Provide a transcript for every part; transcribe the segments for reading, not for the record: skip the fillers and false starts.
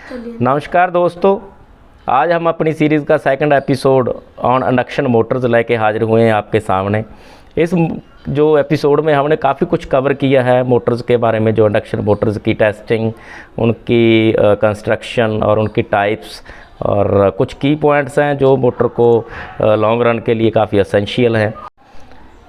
नमस्कार दोस्तों, आज हम अपनी सीरीज़ का second episode on induction Motors लेके हाजिर हुए हैं आपके सामने। इस जो एपिसोड में हमने काफ़ी कुछ कवर किया है मोटर्स के बारे में, जो इंडक्शन मोटर्स की टेस्टिंग, उनकी कंस्ट्रक्शन और उनकी टाइप्स और कुछ की पॉइंट्स हैं जो मोटर को लॉन्ग रन के लिए काफ़ी एसेंशियल हैं।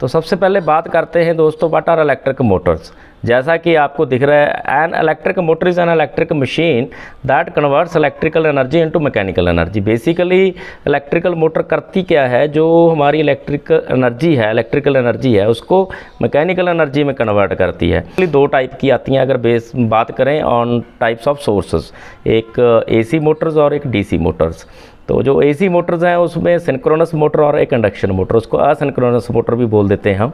तो सबसे पहले बात करते हैं दोस्तों, व्हाट आर इलेक्ट्रिक मोटर्स। जैसा कि आपको दिख रहा है, an electric motor is an electric machine that converts electrical energy into mechanical energy. Basically electrical motor करती क्या है, जो हमारी इलेक्ट्रिकल एनर्जी है उसको मैकेनिकल एनर्जी में कन्वर्ट करती है। दो टाइप की आती हैं अगर बात करें ऑन टाइप्स ऑफ सोर्सेज, एक एसी मोटर्स और एक डीसी मोटर्स। तो जो एसी मोटर्स हैं उसमें सिंक्रोनस मोटर और एक इंडक्शन मोटर, उसको असिंक्रोनस मोटर भी बोल देते हैं हम।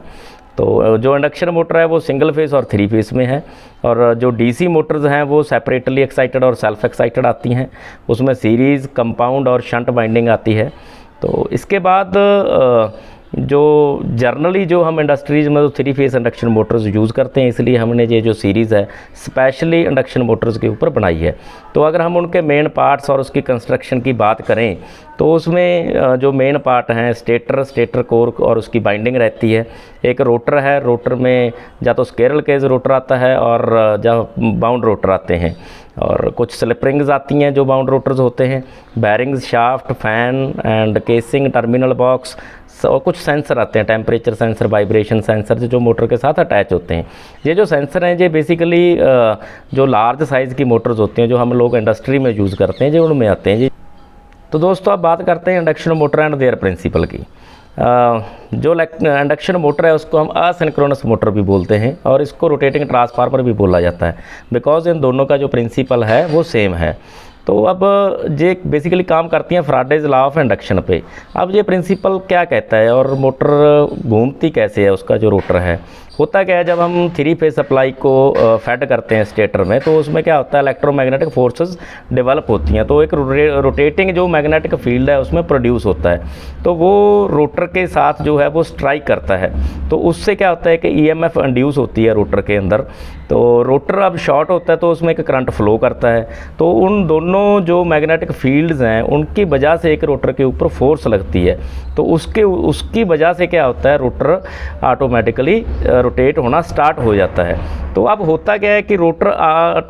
तो जो इंडक्शन मोटर है वो सिंगल फेस और 3 फेस में है, और जो डीसी मोटर्स हैं वो सेपरेटली एक्साइटेड और सेल्फ एक्साइटेड आती हैं। उसमें सीरीज़, कंपाउंड और शंट बाइंडिंग आती है। तो इसके बाद जो जर्नली जो हम इंडस्ट्रीज़ में तो 3 फेस इंडक्शन मोटर्स यूज़ करते हैं, इसलिए हमने ये जो सीरीज़ है स्पेशली इंडक्शन मोटर्स के ऊपर बनाई है। तो अगर हम उनके मेन पार्ट्स और उसकी कंस्ट्रक्शन की बात करें तो उसमें जो मेन पार्ट हैं, स्टेटर कोर और उसकी बाइंडिंग रहती है। एक रोटर है, रोटर में या तो स्क्विरल केज रोटर आता है और जब बाउंड रोटर आते हैं, और कुछ स्लिप रिंग्स आती हैं जो बाउंड रोटर्स होते हैं, bearings, shaft, fan and casing, terminal box और कुछ सेंसर आते हैं, टेम्परेचर सेंसर, वाइब्रेशन सेंसर, जो मोटर के साथ अटैच होते हैं। ये जो सेंसर हैं ये बेसिकली जो लार्ज साइज़ की मोटर्स होती हैं जो हम लोग इंडस्ट्री में यूज़ करते हैं, जो उनमें आते हैं जी। तो दोस्तों अब बात करते हैं induction motor and their principle की। जो इंडक्शन मोटर है उसको हम असिंक्रोनस मोटर भी बोलते हैं और इसको रोटेटिंग ट्रांसफार्मर भी बोला जाता है, बिकॉज इन दोनों का जो प्रिंसिपल है वो सेम है। तो अब ये बेसिकली काम करती हैं फैराडेज लॉ ऑफ इंडक्शन पे। अब ये प्रिंसिपल क्या कहता है और मोटर घूमती कैसे है, उसका जो रोटर है, होता क्या है, जब हम 3 फेस सप्लाई को फेड करते हैं स्टेटर में तो उसमें क्या होता है, इलेक्ट्रोमैग्नेटिक फोर्सेस डेवलप होती हैं। तो एक रोटेटिंग जो मैग्नेटिक फील्ड है उसमें प्रोड्यूस होता है, तो वो रोटर के साथ जो है वो स्ट्राइक करता है। तो उससे क्या होता है कि ईएमएफ इंड्यूस होती है रोटर के अंदर। तो रोटर अब शॉर्ट होता है तो उसमें एक करंट फ्लो करता है। तो उन दोनों जो मैग्नेटिक फील्ड्स हैं उनकी वजह से एक रोटर के ऊपर फोर्स लगती है। तो उसकी वजह से क्या होता है, रोटर ऑटोमेटिकली रोटेट होना स्टार्ट हो जाता है। तो अब होता क्या है कि रोटर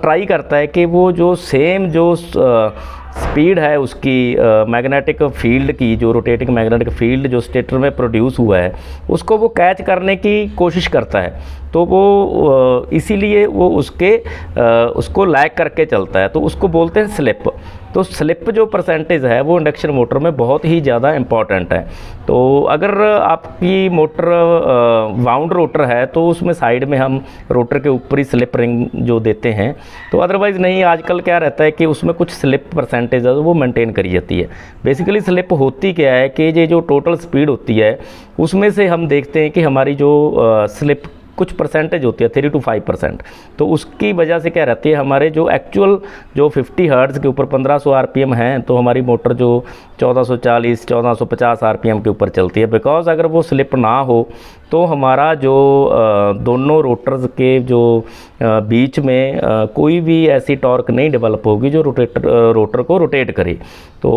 ट्राई करता है कि वो जो सेम जो स्पीड है उसकी मैग्नेटिक फील्ड की, जो रोटेटिंग मैग्नेटिक फील्ड जो स्टेटर में प्रोड्यूस हुआ है उसको वो कैच करने की कोशिश करता है। तो वो इसीलिए वो उसको लैग करके चलता है, तो उसको बोलते हैं स्लिप। तो स्लिप जो परसेंटेज है वो इंडक्शन मोटर में बहुत ही ज़्यादा इम्पॉर्टेंट है। तो अगर आपकी मोटर वाउंड रोटर है तो उसमें साइड में हम रोटर के ऊपर ही स्लिप रिंग जो देते हैं, तो अदरवाइज़ नहीं, आजकल क्या रहता है कि उसमें कुछ स्लिप परसेंटेज है वो मेंटेन करी जाती है। बेसिकली स्लिप होती क्या है कि ये जो टोटल स्पीड होती है उसमें से हम देखते हैं कि हमारी जो स्लिप कुछ परसेंटेज होती है 3 to 5%। तो उसकी वजह से क्या रहती है, हमारे जो एक्चुअल जो 50 हर्ट्ज़ के ऊपर 1500 आरपीएम हैं, तो हमारी मोटर जो 1440 1450 आरपीएम के ऊपर चलती है। बिकॉज अगर वो स्लिप ना हो तो हमारा जो दोनों रोटर्स के जो बीच में कोई भी ऐसी टॉर्क नहीं डेवलप होगी जो रोटर को रोटेट करे। तो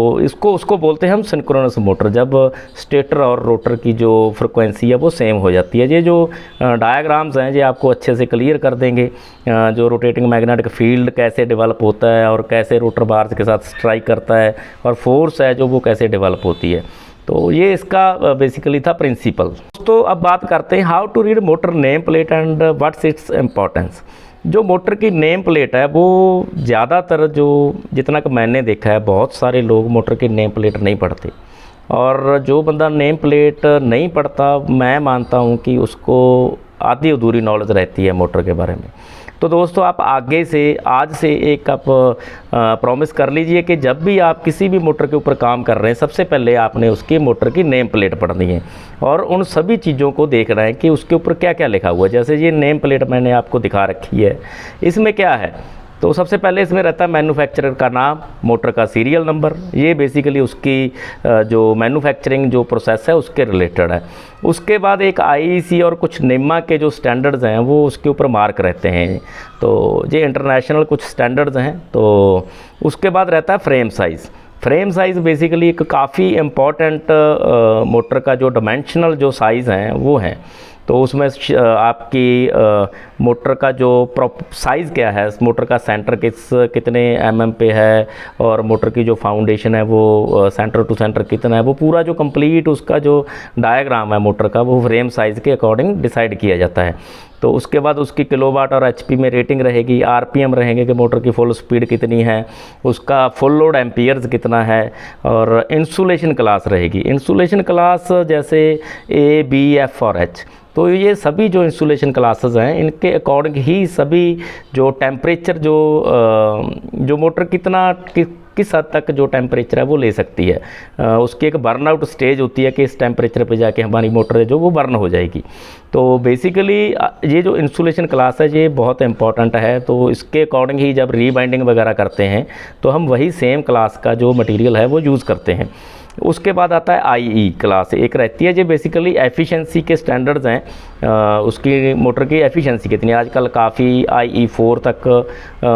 उसको बोलते हैं हम सिंक्रोनस मोटर, जब स्टेटर और रोटर की जो फ्रिक्वेंसी है वो सेम हो जाती है। ये जो डायग्राम्स हैं ये आपको अच्छे से क्लियर कर देंगे, जो रोटेटिंग मैग्नेटिक फील्ड कैसे डेवलप होता है और कैसे रोटर बार्स के साथ स्ट्राइक करता है और फोर्स है जो वो कैसे डेवलप होती है। तो ये इसका बेसिकली था प्रिंसिपल। तो अब बात करते हैं how to read motor name plate and what's its importance. जो मोटर की नेम प्लेट है वो ज़्यादातर जो जितना कि मैंने देखा है, बहुत सारे लोग मोटर की नेम प्लेट नहीं पढ़ते, और जो बंदा नेम प्लेट नहीं पढ़ता मैं मानता हूँ कि उसको आधी अधूरी नॉलेज रहती है मोटर के बारे में। तो दोस्तों आप आज से एक आप प्रॉमिस कर लीजिए कि जब भी आप किसी भी मोटर के ऊपर काम कर रहे हैं सबसे पहले आपने उसकी मोटर की नेम प्लेट पढ़नी है और उन सभी चीज़ों को देखना है कि उसके ऊपर क्या क्या लिखा हुआ है। जैसे ये नेम प्लेट मैंने आपको दिखा रखी है, इसमें क्या है तो सबसे पहले इसमें रहता है मैन्युफैक्चरर का नाम, मोटर का सीरियल नंबर, ये बेसिकली उसकी जो मैन्युफैक्चरिंग जो प्रोसेस है उसके रिलेटेड है। उसके बाद एक आईईसी और कुछ निम्मा के जो स्टैंडर्ड्स हैं वो उसके ऊपर मार्क रहते हैं, तो ये इंटरनेशनल कुछ स्टैंडर्ड्स हैं। तो उसके बाद रहता है frame size. Frame size basically एक काफ़ी इम्पॉर्टेंट मोटर का जो डायमेंशनल जो साइज़ हैं वो हैं। तो उसमें आपकी मोटर का जो साइज़ क्या है, मोटर का सेंटर कितने mm पे है, और मोटर की जो फाउंडेशन है वो सेंटर टू सेंटर कितना है, वो पूरा जो कंप्लीट उसका जो डायग्राम है मोटर का वो फ्रेम साइज़ के अकॉर्डिंग डिसाइड किया जाता है। तो उसके बाद उसकी किलोवाट और एचपी में रेटिंग रहेगी, आरपीएम रहेंगे कि मोटर की फुल स्पीड कितनी है, उसका फुल लोड एम्पियर्स कितना है, और इंसुलेशन क्लास रहेगी। इंसुलेशन क्लास जैसे ए, बी, एफ और एच, तो ये सभी जो इंसुलेशन क्लासेस हैं इनके अकॉर्डिंग ही सभी जो टेम्परेचर जो मोटर किस हद तक जो टेम्परेचर है वो ले सकती है। उसकी एक बर्नआउट स्टेज होती है कि इस टेम्परेचर पे जाके हमारी मोटर है जो वो बर्न हो जाएगी। तो बेसिकली ये जो इंसुलेशन क्लास है ये बहुत इंपॉर्टेंट है। तो इसके अकॉर्डिंग ही जब रीबाइंडिंग वगैरह करते हैं तो हम वही सेम क्लास का जो मटेरियल है वो यूज़ करते हैं। उसके बाद आता है आईई क्लास, एक रहती है जो बेसिकली एफिशिएंसी के स्टैंडर्ड्स हैं, उसकी मोटर की एफिशिएंसी कितनी है। आजकल काफ़ी IE4 तक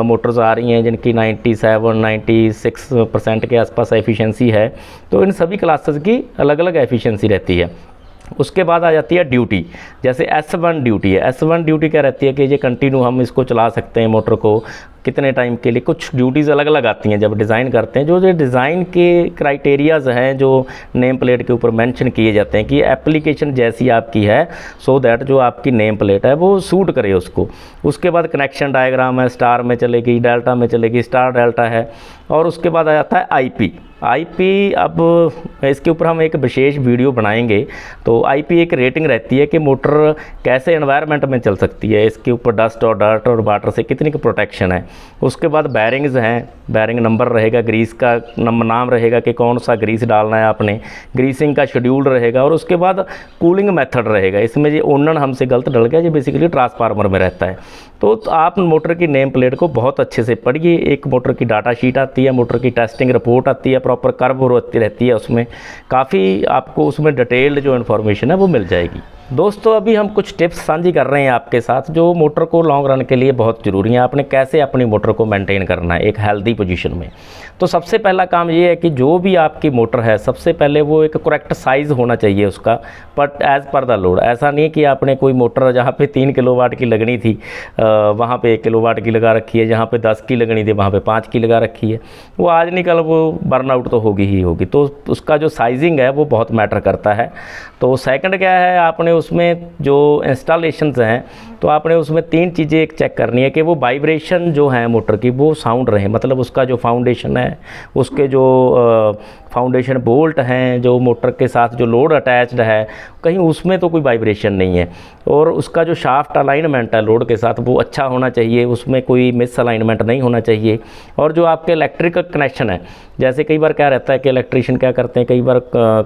मोटर्स आ रही हैं जिनकी 97-96% के आसपास एफिशिएंसी है। तो इन सभी क्लासेस की अलग अलग एफिशिएंसी रहती है। उसके बाद आ जाती है ड्यूटी, जैसे S1 ड्यूटी है। S1 ड्यूटी क्या रहती है कि ये कंटिन्यू हम इसको चला सकते हैं मोटर को कितने टाइम के लिए। कुछ ड्यूटीज़ अलग अलग आती हैं जब डिज़ाइन करते हैं, जो डिज़ाइन के क्राइटेरियाज़ हैं जो नेम प्लेट के ऊपर मेंशन किए जाते हैं कि एप्लीकेशन जैसी आपकी है सो दैट जो आपकी नेम प्लेट है वो सूट करे उसको। उसके बाद कनेक्शन डायग्राम है, स्टार में चलेगी, डेल्टा में चलेगी, स्टार डेल्टा है। और उसके बाद आ जाता है आईपी। अब इसके ऊपर हम एक विशेष वीडियो बनाएंगे। तो आईपी एक रेटिंग रहती है कि मोटर कैसे एनवायरनमेंट में चल सकती है, इसके ऊपर डस्ट और डर्ट और वाटर से कितनी की प्रोटेक्शन है। उसके बाद बैरिंग्स हैं, बैरिंग नंबर रहेगा, ग्रीस का नाम रहेगा कि कौन सा ग्रीस डालना है आपने, ग्रीसिंग का शेड्यूल रहेगा। और उसके बाद कूलिंग मेथड रहेगा। इसमें ये ओनन हमसे गलत डल गया, ये बेसिकली ट्रांसफार्मर में रहता है। तो आप मोटर की नेम प्लेट को बहुत अच्छे से पढ़िए। एक मोटर की डाटा शीट आती है, मोटर की टेस्टिंग रिपोर्ट आती है, प्रॉपर कर्व होती रहती है, उसमें काफ़ी आपको उसमें डिटेल्ड जो इन्फॉर्मेशन है वो मिल जाएगी। दोस्तों अभी हम कुछ टिप्स साझी कर रहे हैं आपके साथ जो मोटर को लॉन्ग रन के लिए बहुत ज़रूरी है। आपने कैसे अपनी मोटर को मेंटेन करना है एक हेल्दी पोजीशन में। तो सबसे पहला काम ये है कि जो भी आपकी मोटर है सबसे पहले वो एक करेक्ट साइज़ होना चाहिए उसका, but as per the load. ऐसा नहीं कि आपने कोई मोटर जहाँ पे 3 किलोवाट की लगनी थी वहाँ पे 1 किलोवाट की लगा रखी है, जहाँ पे 10 की लगनी थी वहाँ पे 5 की लगा रखी है। वो आज नहीं कल वो बर्नआउट तो होगी ही होगी। तो उसका जो साइजिंग है वो बहुत मैटर करता है। तो सेकंड क्या है, आपने उसमें जो इंस्टॉलेशंस हैं तो आपने उसमें 3 चीज़ें एक चेक करनी है कि वो वाइब्रेशन जो है मोटर की वो साउंड रहे। मतलब उसका जो फाउंडेशन है, उसके जो फाउंडेशन बोल्ट हैं, जो मोटर के साथ जो लोड अटैच्ड है, कहीं उसमें तो कोई वाइब्रेशन नहीं है। और उसका जो शाफ्ट अलाइनमेंट है लोड के साथ वो अच्छा होना चाहिए, उसमें कोई मिस अलाइनमेंट नहीं होना चाहिए। और जो आपके इलेक्ट्रिकल कनेक्शन है, जैसे कई बार क्या रहता है कि इलेक्ट्रीशियन क्या करते हैं, कई बार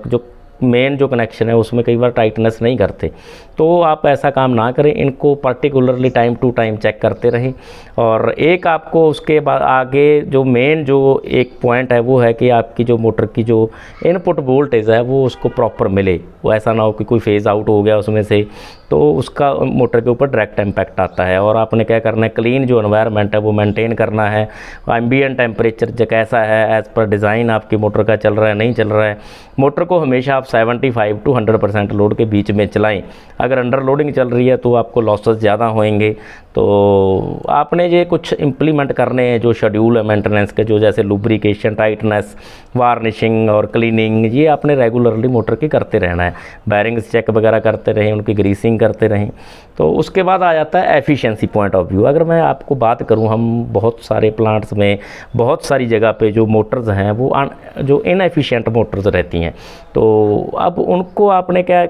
जो मेन जो कनेक्शन है उसमें कई बार टाइटनेस नहीं करते, तो आप ऐसा काम ना करें। इनको particularly time to time check करते रहें। और एक आपको उसके बाद आगे जो मेन जो एक पॉइंट है वो है कि आपकी जो मोटर की जो इनपुट वोल्टेज है वो उसको प्रॉपर मिले। वो ऐसा ना हो कि कोई फेज़ आउट हो गया उसमें से, तो उसका मोटर के ऊपर डायरेक्ट इम्पैक्ट आता है। और आपने क्या करना है, क्लीन जो एनवायरनमेंट है वो मेंटेन करना है। एम्बिएंट टेम्परेचर जो कैसा है एज़ पर डिज़ाइन आपकी मोटर का चल रहा है नहीं चल रहा है। मोटर को हमेशा आप 75 to 100% लोड के बीच में चलाएं। अगर अंडर लोडिंग चल रही है तो आपको लॉसेस ज़्यादा होंगे। तो आपने ये कुछ इम्प्लीमेंट करने हैं जो शेड्यूल है मेंटेनेंस के, जो जैसे लुब्रिकेशन, टाइटनेस, वार्निशिंग और क्लीनिंग, ये आपने रेगुलरली मोटर की करते रहना है। बैरिंग्स चेक वगैरह करते रहें, उनकी ग्रीसिंग करते रहें। तो उसके बाद आ जाता है एफिशिएंसी पॉइंट ऑफ व्यू। अगर मैं आपको बात करूं, हम बहुत सारे प्लांट्स में बहुत सारी जगह पे जो मोटर्स हैं वो जो इनएफिशिएंट मोटर्स रहती हैं, तो अब उनको आपने क्या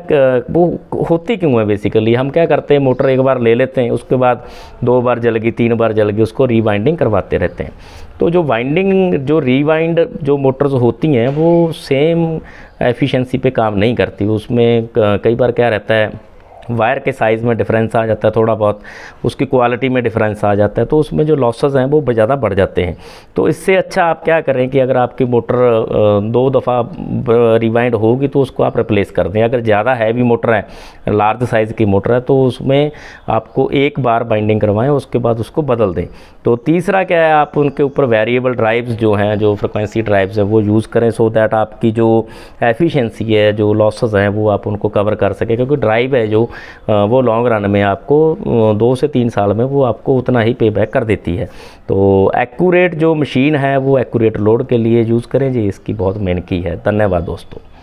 वो होती क्यों है, बेसिकली हम क्या करते हैं, मोटर एक बार ले लेते हैं, उसके बाद 2 बार जल गई, 3 बार जल गई, उसको रीवाइंडिंग करवाते रहते हैं। तो जो वाइंडिंग जो रीवाइंड जो मोटर्स होती हैं वो सेम एफिशिएंसी पे काम नहीं करती। उसमें कई बार क्या रहता है वायर के साइज़ में डिफरेंस आ जाता है, थोड़ा बहुत उसकी क्वालिटी में डिफरेंस आ जाता है, तो उसमें जो लॉसेस हैं वो ज़्यादा बढ़ जाते हैं। तो इससे अच्छा आप क्या करें कि अगर आपकी मोटर 2 दफ़ा रिवाइंड होगी तो उसको आप रिप्लेस कर दें। अगर ज़्यादा हैवी मोटर है, लार्ज साइज़ की मोटर है, तो उसमें आपको एक बार बाइंडिंग करवाएं, उसके बाद उसको बदल दें। तो तीसरा क्या है, आप उनके ऊपर वेरिएबल ड्राइव्स जो हैं, जो फ्रिक्वेंसी ड्राइव्स हैं वो यूज़ करें, सो दैट आपकी जो एफिशिएंसी है, जो लॉसेस हैं वो आप उनको कवर कर सकें। क्योंकि ड्राइव है जो वो लॉन्ग रन में आपको 2 से 3 साल में वो आपको उतना ही पे बैक कर देती है। तो एक्यूरेट जो मशीन है वो एक्यूरेट लोड के लिए यूज़ करें जी, इसकी बहुत मेन की है। धन्यवाद दोस्तों।